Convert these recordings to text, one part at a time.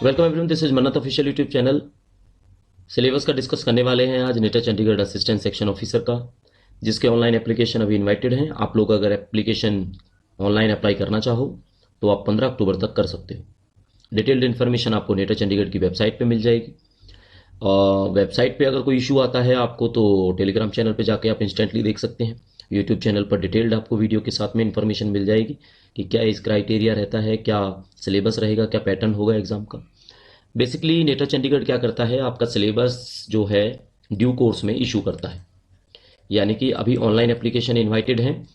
Welcome everyone, this is मन्नत official YouTube channel. Syllabus का discuss करने वाले हैं आज नेटा चंडीगढ़ असिस्टेंट सेक्शन ऑफिसर का, जिसके ऑनलाइन एप्लीकेशन अभी इनवाइटेड हैं। आप लोग अगर एप्लीकेशन ऑनलाइन अप्लाई करना चाहो तो आप 15 अक्टूबर तक कर सकते हो। डिटेल्ड इन्फॉर्मेशन आपको नेटा चंडीगढ़ की वेबसाइट पे मिल जाएगी। वेबसाइट पे अगर कोई इशू आता है आपको तो टेलीग्राम चैनल पे जाके आप इंस्टेंटली देख सकते हैं। यूट्यूब चैनल पर डिटेल्ड आपको वीडियो के साथ में इन्फॉर्मेशन मिल जाएगी कि क्या इस क्राइटेरिया रहता है, क्या सिलेबस रहेगा, क्या पैटर्न होगा एग्जाम का। बेसिकली नेटा चंडीगढ़ क्या करता है, आपका सिलेबस जो है ड्यू कोर्स में इशू करता है। यानी कि अभी ऑनलाइन एप्लीकेशन इनवाइटेड हैं,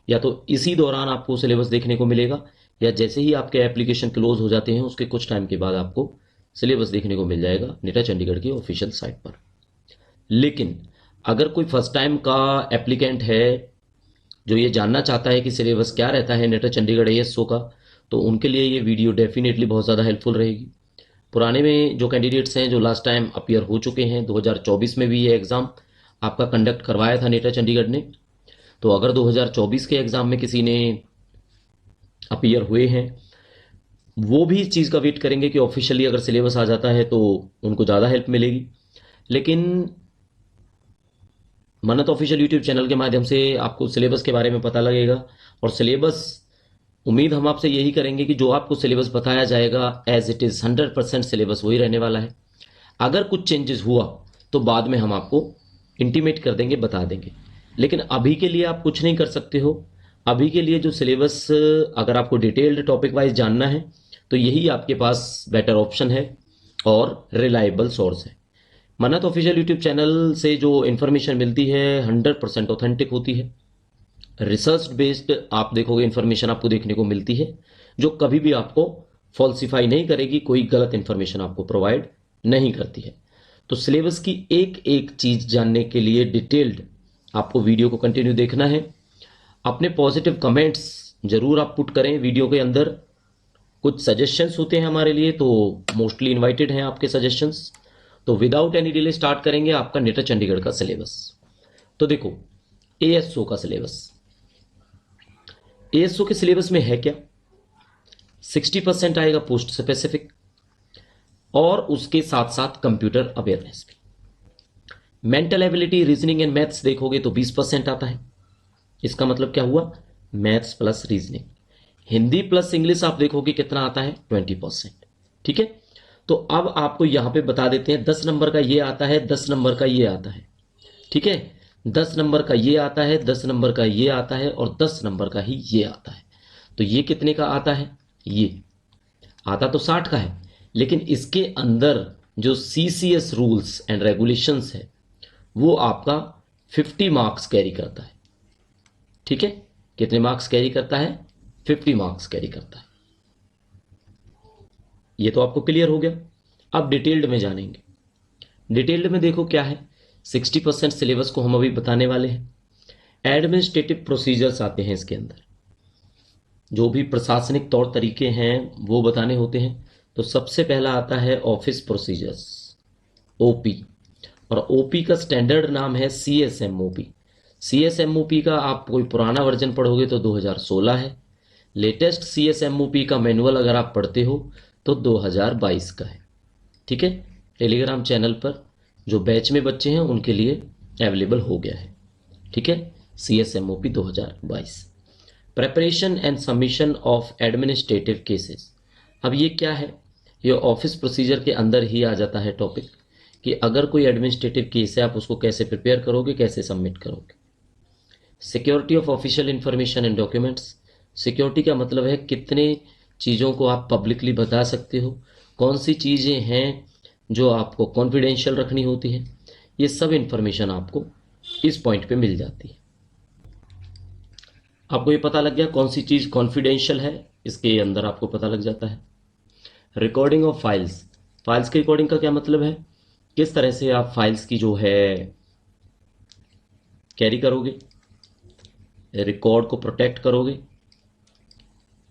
या तो इसी दौरान आपको सिलेबस देखने को मिलेगा, या जैसे ही आपके एप्लीकेशन क्लोज हो जाते हैं उसके कुछ टाइम के बाद आपको सिलेबस देखने को मिल जाएगा नेटा चंडीगढ़ की ऑफिशियल साइट पर। लेकिन अगर कोई फर्स्ट टाइम का एप्लीकेंट है जो ये जानना चाहता है कि सिलेबस क्या रहता है नेटा चंडीगढ़ एएसओ का, तो उनके लिए ये वीडियो डेफिनेटली बहुत ज़्यादा हेल्पफुल रहेगी। पुराने में जो कैंडिडेट्स हैं जो लास्ट टाइम अपीयर हो चुके हैं, 2024 में भी ये एग्ज़ाम आपका कंडक्ट करवाया था नेटा चंडीगढ़ ने। तो अगर 2024 के एग्ज़ाम में किसी ने अपीयर हुए हैं, वो भी इस चीज़ का वेट करेंगे कि ऑफिशियली अगर सिलेबस आ जाता है तो उनको ज़्यादा हेल्प मिलेगी। लेकिन मन्नत ऑफिशियल यूट्यूब चैनल के माध्यम से आपको सिलेबस के बारे में पता लगेगा, और सिलेबस उम्मीद हम आपसे यही करेंगे कि जो आपको सिलेबस बताया जाएगा एज इट इज़ 100% सिलेबस वही रहने वाला है। अगर कुछ चेंजेस हुआ तो बाद में हम आपको इंटीमेट कर देंगे, बता देंगे। लेकिन अभी के लिए आप कुछ नहीं कर सकते हो। अभी के लिए जो सिलेबस, अगर आपको डिटेल्ड टॉपिक वाइज जानना है तो यही आपके पास बेटर ऑप्शन है और रिलायबल सोर्स है। मन्नत ऑफिशियल यूट्यूब चैनल से जो इन्फॉर्मेशन मिलती है 100% ऑथेंटिक होती है। रिसर्च बेस्ड आप देखोगे इन्फॉर्मेशन आपको देखने को मिलती है, जो कभी भी आपको फॉल्सिफाई नहीं करेगी, कोई गलत इन्फॉर्मेशन आपको प्रोवाइड नहीं करती है। तो सिलेबस की एक एक चीज जानने के लिए डिटेल्ड आपको वीडियो को कंटिन्यू देखना है। अपने पॉजिटिव कमेंट्स जरूर आप पुट करें वीडियो के अंदर। कुछ सजेशंस होते हैं हमारे लिए, तो मोस्टली इनवाइटेड हैं आपके सजेशंस। तो विदाउट एनी डिले स्टार्ट करेंगे आपका नेटा चंडीगढ़ का सिलेबस। तो देखो, एएसओ का सिलेबस, एएसओ के सिलेबस में है क्या, 60% आएगा पोस्ट स्पेसिफिक, और उसके साथ साथ कंप्यूटर अवेयरनेस भी। Mental ability, reasoning and maths देखोगे तो 20% आता है। इसका मतलब क्या हुआ, maths plus reasoning. Hindi plus English आप देखोगे कितना आता है, 20%। ठीक है, तो अब आपको यहां पे बता देते हैं 10 नंबर का ये आता है, 10 नंबर का ये आता है। ठीक है, 10 नंबर का ये आता है, 10 नंबर का ये आता है, और 10 नंबर का ही ये आता है। तो ये कितने का आता है, ये आता तो 60 का है, लेकिन इसके अंदर जो सीसीएस रूल्स एंड रेगुलेशंस है वो आपका 50 मार्क्स कैरी करता है। ठीक है, कितने मार्क्स कैरी करता है, 50 मार्क्स कैरी करता है। ये तो आपको क्लियर हो गया। अब डिटेल्ड में जानेंगे। डिटेल्ड में देखो क्या है, 60% सिलेबस को हम अभी बताने वाले हैं। एडमिनिस्ट्रेटिव प्रोसीजर्स आते हैं इसके अंदर, जो भी प्रशासनिक तौर तरीके हैं वो बताने होते हैं। तो सबसे पहला आता है ऑफिस प्रोसीजर्स, ओपी। और ओपी का स्टैंडर्ड नाम है सीएसएमओपी। सीएसएमओपी का आप कोई पुराना वर्जन पढ़ोगे तो 2016 है। लेटेस्ट सीएसएमओपी का मैनुअल अगर आप पढ़ते हो तो 2022 का है। ठीक है, टेलीग्राम चैनल पर जो बैच में बच्चे हैं उनके लिए अवेलेबल हो गया है। ठीक है, सीएसएमओपी 2022, preparation and submission of administrative cases. अब ये क्या है, ये ऑफिस प्रोसीजर के अंदर ही आ जाता है टॉपिक, कि अगर कोई एडमिनिस्ट्रेटिव केस है आप उसको कैसे प्रिपेयर करोगे, कैसे सबमिट करोगे। Security of official information and documents. Security का मतलब है कितने चीज़ों को आप पब्लिकली बता सकते हो, कौन सी चीज़ें हैं जो आपको कॉन्फिडेंशियल रखनी होती है। ये सब इंफॉर्मेशन आपको इस पॉइंट पे मिल जाती है। आपको ये पता लग गया कौन सी चीज़ कॉन्फिडेंशियल है, इसके अंदर आपको पता लग जाता है। Recording of files. फाइल्स की रिकॉर्डिंग का क्या मतलब है, किस तरह से आप फाइल्स की जो है कैरी करोगे, रिकॉर्ड को प्रोटेक्ट करोगे,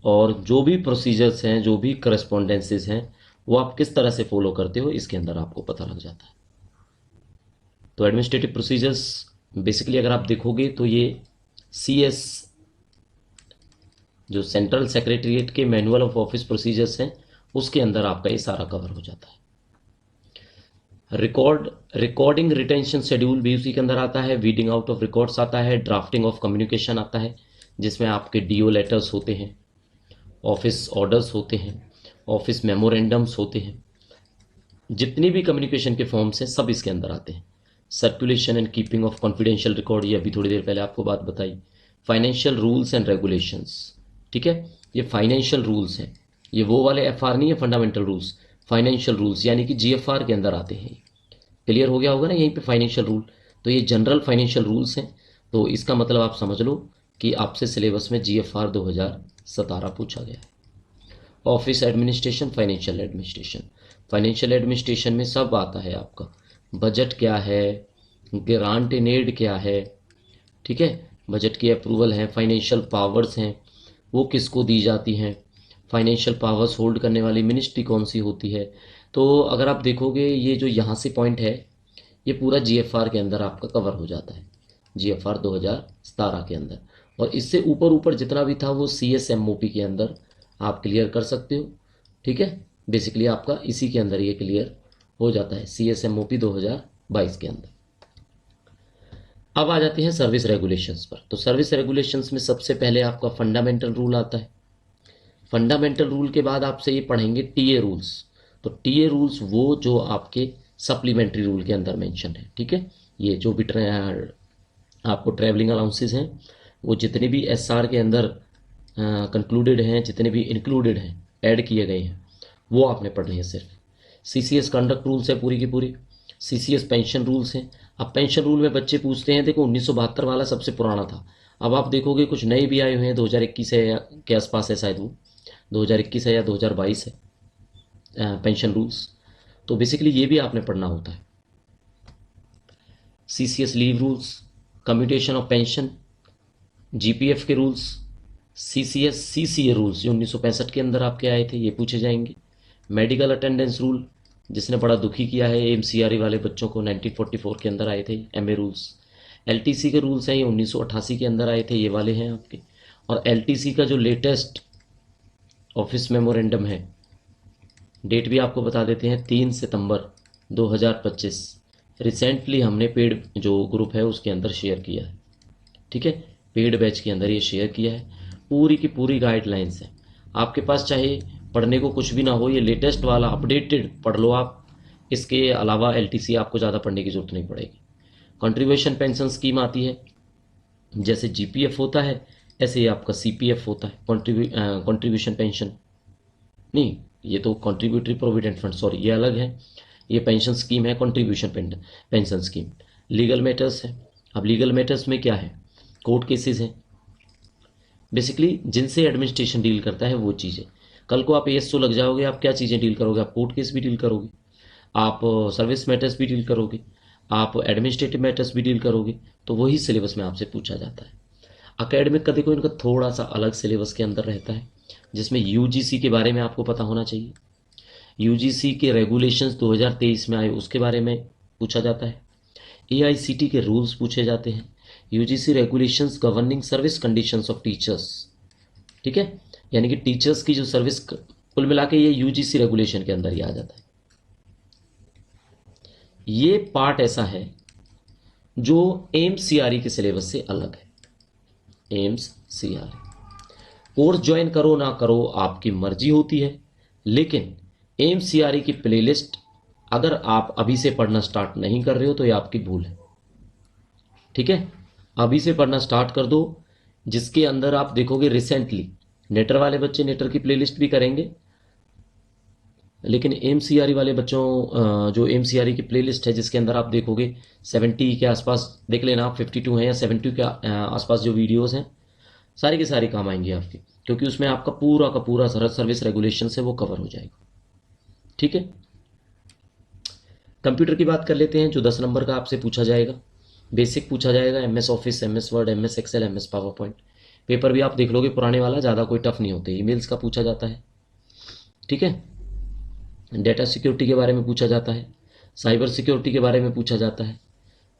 और जो भी प्रोसीजर्स हैं, जो भी करस्पॉन्डेंसेस हैं, वो आप किस तरह से फॉलो करते हो, इसके अंदर आपको पता लग जाता है। तो एडमिनिस्ट्रेटिव प्रोसीजर्स बेसिकली अगर आप देखोगे तो ये सीएस, जो सेंट्रल सेक्रेटरीट के मैनुअल ऑफ ऑफिस प्रोसीजर्स हैं, उसके अंदर आपका ये सारा कवर हो जाता है। रिकॉर्डिंग रिटेंशन शेड्यूल भी उसी के अंदर आता है, वीडिंग आउट ऑफ रिकॉर्ड्स आता है, ड्राफ्टिंग ऑफ कम्युनिकेशन आता है, जिसमें आपके डीओ लेटर्स होते हैं, ऑफिस ऑर्डर्स होते हैं, ऑफिस मेमोरेंडम्स होते हैं, जितनी भी कम्युनिकेशन के फॉर्म्स हैं सब इसके अंदर आते हैं। Circulation and keeping of confidential record, ये अभी थोड़ी देर पहले आपको बात बताई। फाइनेंशियल रूल्स एंड रेगुलेशंस, ठीक है, ये फाइनेंशियल रूल्स हैं, ये वो वाले एफआर नहीं है फंडामेंटल रूल्स, फाइनेंशियल रूल्स यानी कि जीएफआर के अंदर आते हैं। क्लियर हो गया होगा ना यहीं पे फाइनेंशियल रूल, तो ये जनरल फाइनेंशियल रूल्स हैं। तो इसका मतलब आप समझ लो कि आपसे सिलेबस में जीएफआर 2017 पूछा गया है। Office administration, financial administration, financial administration में सब आता है आपका, बजट क्या है, ग्रांट इन एड क्या है, ठीक है, बजट की अप्रूवल है, फाइनेंशियल पावर्स हैं वो किसको दी जाती हैं, फाइनेंशियल पावर्स होल्ड करने वाली मिनिस्ट्री कौन सी होती है। तो अगर आप देखोगे ये जो यहाँ से पॉइंट है ये पूरा जीएफआर के अंदर आपका कवर हो जाता है, जीएफआर 2017 के अंदर। और इससे ऊपर ऊपर जितना भी था वो सीएसएमओपी के अंदर आप क्लियर कर सकते हो, ठीक है। बेसिकली आपका इसी के अंदर ये क्लियर हो जाता है, सीएसएमओपी 2022 के अंदर। अब आ जाते हैं सर्विस रेगुलेशंस पर। तो सर्विस रेगुलेशंस में सबसे पहले आपका फंडामेंटल रूल आता है। फंडामेंटल रूल के बाद आपसे ये पढ़ेंगे टीए रूल्स। तो टीए रूल्स वो जो आपके सप्लीमेंट्री रूल के अंदर मेंशन है, ठीक है। ये जो भी आपको ट्रैवलिंग अलाउंसेस हैं वो जितने भी एसआर के अंदर कंक्लूडेड हैं, जितने भी इंक्लूडेड हैं, ऐड किए गए हैं, वो आपने पढ़ने हैं सिर्फ। सीसीएस कंडक्ट रूल्स है पूरी की पूरी, सीसीएस पेंशन रूल्स हैं। अब पेंशन रूल में बच्चे पूछते हैं, देखो 1972 वाला सबसे पुराना था, अब आप देखोगे कुछ नए भी आए हुए हैं, 2021 है के आसपास है शायद, वो 2021 है या 2022 है पेंशन रूल्स। तो बेसिकली ये भी आपने पढ़ना होता है। CCS leave rules, commutation of pension, GPF के रूल्स, सीसीएस सीसीए रूल्स जो 1965 के अंदर आपके आए थे ये पूछे जाएंगे। मेडिकल अटेंडेंस रूल जिसने बड़ा दुखी किया है एमसीआरई वाले बच्चों को, 1944 के अंदर आए थे एमए रूल्स। एलटीसी के रूल्स हैं ये 1988 के अंदर आए थे, ये वाले हैं आपके। और एलटीसी का जो लेटेस्ट ऑफिस मेमोरेंडम है, डेट भी आपको बता देते हैं, 3 सितंबर 2025, रिसेंटली हमने पेड जो ग्रुप है उसके अंदर शेयर किया है, ठीक है, पेड बैच के अंदर ये शेयर किया है। पूरी की पूरी गाइडलाइंस है, आपके पास चाहे पढ़ने को कुछ भी ना हो, ये लेटेस्ट वाला अपडेटेड पढ़ लो आप। इसके अलावा एलटीसी आपको ज़्यादा पढ़ने की जरूरत नहीं पड़ेगी। कंट्रीब्यूशन पेंशन स्कीम आती है, जैसे जीपीएफ होता है ऐसे ही आपका सीपीएफ होता है, कंट्रीब्यूशन पेंशन नहीं, ये तो कंट्रीब्यूटरी प्रोविडेंट फंड, सॉरी ये अलग है, ये पेंशन स्कीम है contribution pension scheme. Legal matters है, अब लीगल मैटर्स में क्या है, कोर्ट केसेस हैं, बेसिकली जिनसे एडमिनिस्ट्रेशन डील करता है वो चीज़ें। कल को आप एएसओ लग जाओगे, आप क्या चीज़ें डील करोगे, आप कोर्ट केस भी डील करोगे, आप सर्विस मैटर्स भी डील करोगे, आप एडमिनिस्ट्रेटिव मैटर्स भी डील करोगे। तो वही सिलेबस में आपसे पूछा जाता है। अकेडमिक का देखो इनका थोड़ा सा अलग सिलेबस के अंदर रहता है, जिसमें यूजीसी के बारे में आपको पता होना चाहिए। यूजीसी के रेगुलेशंस 2023 में आए उसके बारे में पूछा जाता है। एआईसीटी के रूल्स पूछे जाते हैं। UGC regulations governing service conditions of teachers, ठीक है, यानी कि टीचर्स की जो सर्विस, कुल मिला के ये यूजीसी रेगुलेशन के अंदर ही आ जाता है। ये पार्ट ऐसा है जो एम्स सीआरई के सिलेबस से अलग है। एम्स सीआरई कोर्स ज्वाइन करो ना करो आपकी मर्जी होती है, लेकिन एम्स सीआरई की प्लेलिस्ट अगर आप अभी से पढ़ना स्टार्ट नहीं कर रहे हो तो ये आपकी भूल है, ठीक है। अभी से पढ़ना स्टार्ट कर दो, जिसके अंदर आप देखोगे रिसेंटली नेटर वाले बच्चे नेटर की प्लेलिस्ट भी करेंगे, लेकिन एमसीआरई वाले बच्चों जो एमसीआरई की प्लेलिस्ट है जिसके अंदर आप देखोगे 70 के आसपास, देख लेना आप 52 हैं या 70 के आसपास जो वीडियोस हैं, सारी के सारी काम आएंगे आपके, क्योंकि उसमें आपका पूरा का पूरा सर्विस रेगुलेशन है वो कवर हो जाएगा, ठीक है। कंप्यूटर की बात कर लेते हैं, जो 10 नंबर का आपसे पूछा जाएगा, बेसिक पूछा जाएगा, MS office, MS word, MS excel, MS PowerPoint. Paper भी आप देख लोगे पुराने वाला, ज़्यादा कोई टफ नहीं होते। ईमेल्स का पूछा जाता है, ठीक है। डेटा सिक्योरिटी के बारे में पूछा जाता है, साइबर सिक्योरिटी के बारे में पूछा जाता है।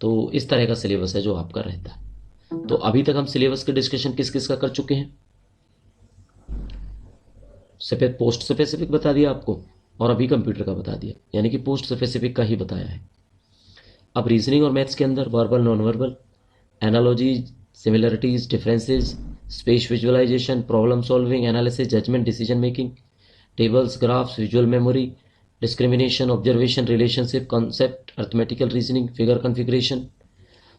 तो इस तरह का सिलेबस है जो आपका रहता है। तो अभी तक हम सिलेबस के डिस्कशन किस किस का कर चुके हैं, सफेद पोस्ट स्पेसिफिक बता दिया आपको और अभी कंप्यूटर का बता दिया, यानी कि पोस्ट स्पेसिफिक का ही बताया है। अब रीजनिंग और मैथ्स के अंदर verbal, non verbal, analogy, similarities, differences, space visualisation, problem solving, analysis, judgement, decision making, tables, graphs, visual memory, discrimination, observation, relationship, concept, arithmetical reasoning, figure configuration.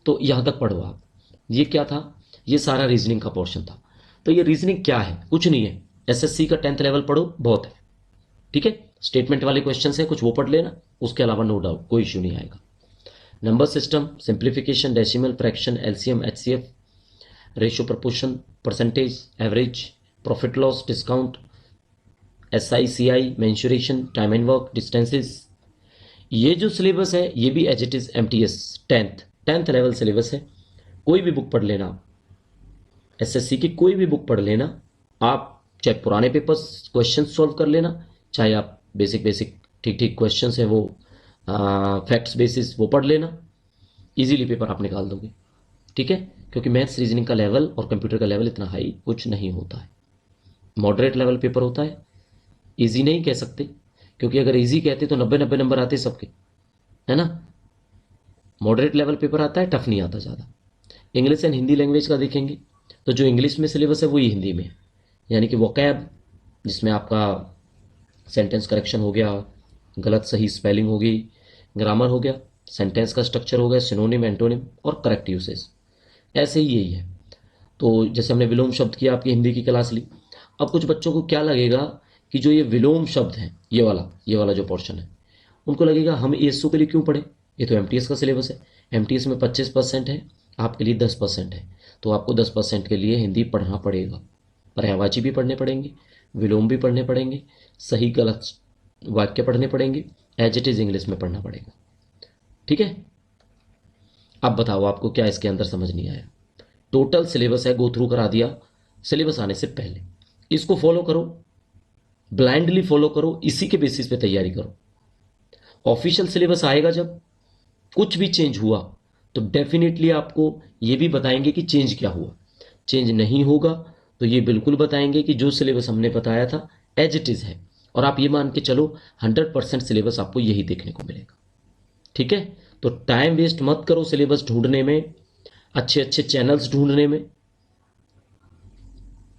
तो यहाँ तक पढ़ो आप। ये क्या था? ये सारा रीजनिंग का पोर्शन था। तो ये रीजनिंग क्या है? कुछ नहीं है। एसएससी का 10th लेवल पढ़ो, बहुत है। ठीक है, स्टेटमेंट वाले क्वेश्चन है, कुछ वो पढ़ लेना, उसके अलावा नो डाउट कोई इश्यू नहीं आएगा। Number system, simplification, decimal, fraction, LCM, HCF, ratio, proportion, percentage, average, profit loss, discount, SI, CI, mensuration, time and work, distances. ये जो सिलेबस है ये भी as it is MTS 10th level syllabus है। कोई भी बुक पढ़ लेना, एसएससी की कोई भी बुक पढ़ लेना आप, चाहे पुराने पेपर्स क्वेश्चन सॉल्व कर लेना, चाहे आप बेसिक ठीक ठीक क्वेश्चंस है वो फैक्ट्स बेसिस वो पढ़ लेना, इजीली पेपर आप निकाल दोगे। ठीक है, क्योंकि मैथ्स रीजनिंग का लेवल और कंप्यूटर का लेवल इतना हाई कुछ नहीं होता है, मॉडरेट लेवल पेपर होता है। इजी नहीं कह सकते, क्योंकि अगर इजी कहते तो 90 नंबर आते सबके, है ना। मॉडरेट लेवल पेपर आता है, टफ नहीं आता ज़्यादा। इंग्लिश एंड हिंदी लैंग्वेज का देखेंगे तो जो इंग्लिश में सिलेबस है वही हिंदी में, यानी कि वोकैब, जिसमें आपका सेंटेंस करेक्शन हो गया, गलत सही स्पेलिंग होगी, ग्रामर हो गया, सेंटेंस का स्ट्रक्चर हो गया, सिनोनिम, एंटोनिम और करेक्ट यूसेज, ऐसे ही यही है। तो जैसे हमने विलोम शब्द की आपकी हिंदी की क्लास ली। अब कुछ बच्चों को क्या लगेगा कि जो ये विलोम शब्द है, ये वाला जो पोर्शन है, उनको लगेगा हम एएसओ के लिए क्यों पढ़े, ये तो एमटीएस का सिलेबस है, एमटीएस में 25% है, आपके लिए 10% है, तो आपको 10% के लिए हिंदी पढ़ना पड़ेगा। पर्यायवाची भी पढ़ने पड़ेंगे, विलोम भी पढ़ने पड़ेंगे, सही गलत वाक्य पढ़ने पड़ेंगे, एज इट इज इंग्लिश में पढ़ना पड़ेगा। ठीक है, अब बताओ आपको क्या इसके अंदर समझ नहीं आया। टोटल सिलेबस है, गो थ्रू करा दिया सिलेबस आने से पहले, इसको फॉलो करो, ब्लाइंडली फॉलो करो, इसी के बेसिस पे तैयारी करो। ऑफिशियल सिलेबस आएगा जब कुछ भी चेंज हुआ तो डेफिनेटली आपको ये भी बताएंगे कि चेंज क्या हुआ। चेंज नहीं होगा तो ये बिल्कुल बताएंगे कि जो सिलेबस हमने बताया था एज इट इज है, और आप ये मान के चलो 100% सिलेबस आपको यही देखने को मिलेगा। ठीक है, तो टाइम वेस्ट मत करो सिलेबस ढूंढने में, अच्छे अच्छे चैनल्स ढूंढने में।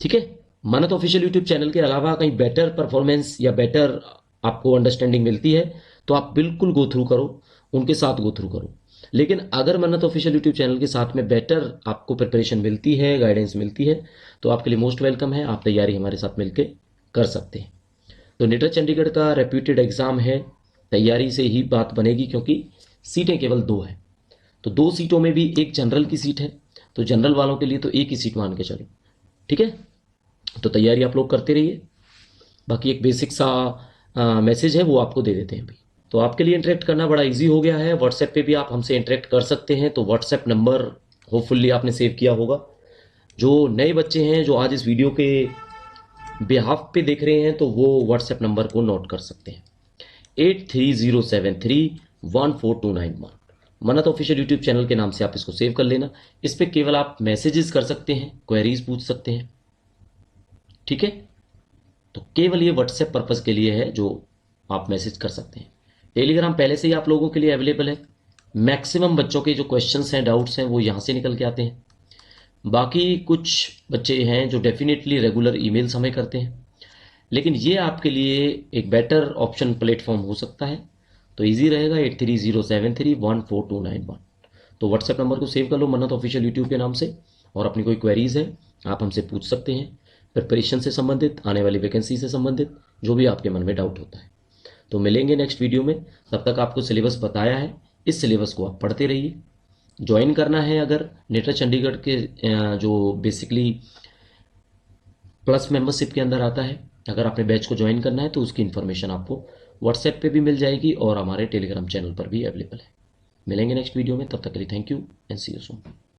ठीक है, मानत ऑफिशियल यूट्यूब चैनल के अलावा कहीं बेटर परफॉर्मेंस या बेटर आपको अंडरस्टैंडिंग मिलती है तो आप बिल्कुल गो थ्रू करो, उनके साथ गो थ्रू करो। लेकिन अगर मन्नत ऑफिशियल यूट्यूब चैनल के साथ में बेटर आपको प्रिपरेशन मिलती है, गाइडेंस मिलती है, तो आपके लिए मोस्ट वेलकम है, आप तैयारी हमारे साथ मिलकर कर सकते हैं। तो नीटा चंडीगढ़ का रेप्यूटेड एग्जाम है, तैयारी से ही बात बनेगी, क्योंकि सीटें केवल 2 हैं। तो 2 सीटों में भी एक जनरल की सीट है, तो जनरल वालों के लिए तो एक ही सीट मान के चलो। ठीक है, तो तैयारी आप लोग करते रहिए। बाकी एक बेसिक सा मैसेज है वो आपको दे देते हैं अभी। तो आपके लिए इंटरेक्ट करना बड़ा इजी हो गया है, व्हाट्सएप पे भी आप हमसे इंटरेक्ट कर सकते हैं। तो व्हाट्सएप नंबर होपफुली आपने सेव किया होगा। जो नए बच्चे हैं जो आज इस वीडियो के बिहाफ पे देख रहे हैं तो वो व्हाट्सएप नंबर को नोट कर सकते हैं, 8307314291। मन्नत ऑफिशियल यूट्यूब चैनल के नाम से आप इसको सेव कर लेना। इस पर केवल आप मैसेजेस कर सकते हैं, क्वेरीज पूछ सकते हैं। ठीक है, तो केवल ये व्हाट्सएप पर्पज़ के लिए है जो आप मैसेज कर सकते हैं। टेलीग्राम पहले से ही आप लोगों के लिए अवेलेबल है। मैक्सिमम बच्चों के जो क्वेश्चंस हैं, डाउट्स हैं, वो यहाँ से निकल के आते हैं। बाकी कुछ बच्चे हैं जो डेफिनेटली रेगुलर ईमेल्स हमें करते हैं, लेकिन ये आपके लिए एक बेटर ऑप्शन प्लेटफॉर्म हो सकता है। तो इजी रहेगा, 8307314291। तो व्हाट्सएप नंबर को सेव कर लो मन्नत ऑफिशियल यूट्यूब के नाम से, और अपनी कोई क्वेरीज है आप हमसे पूछ सकते हैं, प्रिपरेशन से संबंधित, आने वाली वैकेंसी से संबंधित, जो भी आपके मन में डाउट होता है। तो मिलेंगे नेक्स्ट वीडियो में, तब तक आपको सिलेबस बताया है, इस सिलेबस को आप पढ़ते रहिए। ज्वाइन करना है अगर नेटा चंडीगढ़ के जो बेसिकली प्लस मेंबरशिप के अंदर आता है, अगर आपने बैच को ज्वाइन करना है तो उसकी इन्फॉर्मेशन आपको व्हाट्सएप पे भी मिल जाएगी और हमारे टेलीग्राम चैनल पर भी अवेलेबल है। मिलेंगे नेक्स्ट वीडियो में, तब तक के लिए thank you and see you soon.